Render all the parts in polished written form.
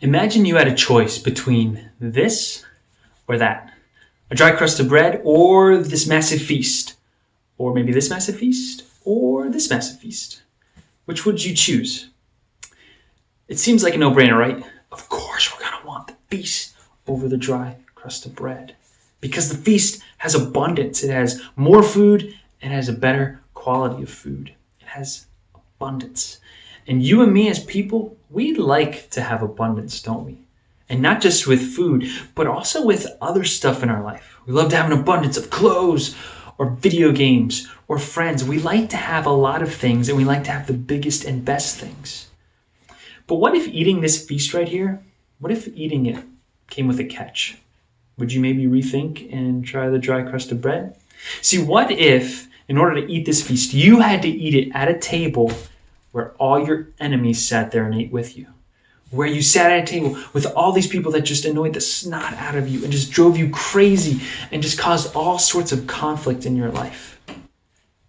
Imagine you had a choice between this or that. A dry crust of bread or this massive feast. Or maybe this massive feast or this massive feast. Which would you choose? It seems like a no-brainer, right? Of course we're going to want the feast over the dry crust of bread. Because the feast has abundance. It has more food and has a better quality of food. It has abundance. And you and me as people, we like to have abundance, don't we? And not just with food, but also with other stuff in our life. We love to have an abundance of clothes or video games or friends. We like to have a lot of things, and we like to have the biggest and best things. But what if eating this feast right here, what if eating it came with a catch? Would you maybe rethink and try the dry crust of bread? See, what if, in order to eat this feast, you had to eat it at a table where all your enemies sat there and ate with you? Where you sat at a table with all these people that just annoyed the snot out of you and just drove you crazy and just caused all sorts of conflict in your life.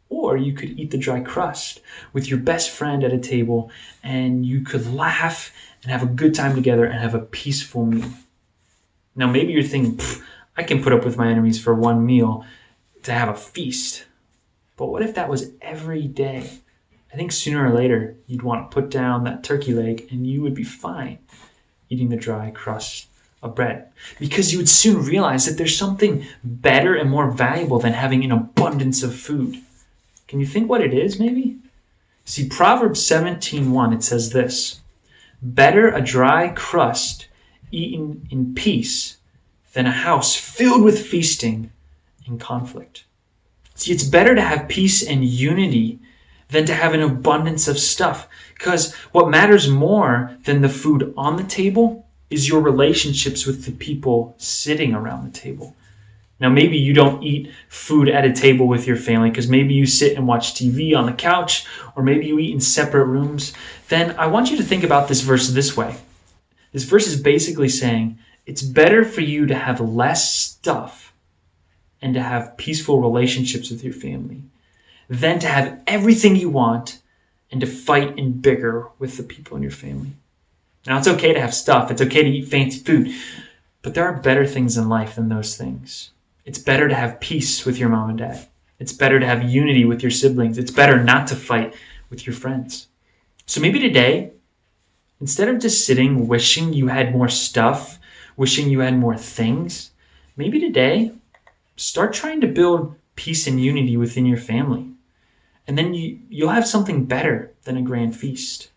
Or you could eat the dry crust with your best friend at a table, and you could laugh and have a good time together and have a peaceful meal. Now maybe you're thinking, I can put up with my enemies for one meal to have a feast. But what if that was every day? I think sooner or later you'd want to put down that turkey leg and you would be fine eating the dry crust of bread, because you would soon realize that there's something better and more valuable than having an abundance of food. Can you think what it is, maybe? See, Proverbs 17:1, it says this: better a dry crust eaten in peace than a house filled with feasting and conflict. See, it's better to have peace and unity than to have an abundance of stuff. Because what matters more than the food on the table is your relationships with the people sitting around the table. Now, maybe you don't eat food at a table with your family because maybe you sit and watch TV on the couch, or maybe you eat in separate rooms. Then I want you to think about this verse this way. This verse is basically saying it's better for you to have less stuff and to have peaceful relationships with your family than to have everything you want and to fight and bicker with the people in your family. Now, it's okay to have stuff. It's okay to eat fancy food. But there are better things in life than those things. It's better to have peace with your mom and dad. It's better to have unity with your siblings. It's better not to fight with your friends. So maybe today, instead of just sitting wishing you had more stuff, wishing you had more things, maybe today, start trying to build peace and unity within your family. And then you'll have something better than a grand feast.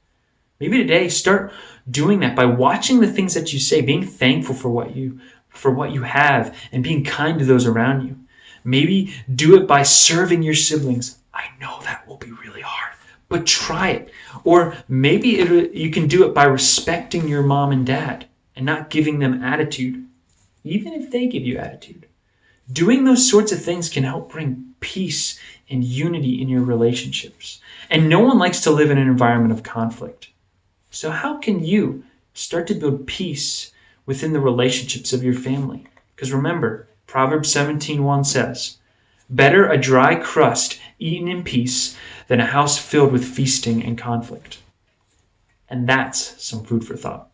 Maybe today, start doing that by watching the things that you say, being thankful for what you have, and being kind to those around you. Maybe do it by serving your siblings. I know that will be really hard, but try it. Or maybe you can do it by respecting your mom and dad and not giving them attitude, even if they give you attitude. Doing those sorts of things can help bring peace and unity in your relationships. And no one likes to live in an environment of conflict. So how can you start to build peace within the relationships of your family? Because remember, Proverbs 17:1 says, better a dry crust eaten in peace than a house filled with feasting and conflict. And that's some food for thought.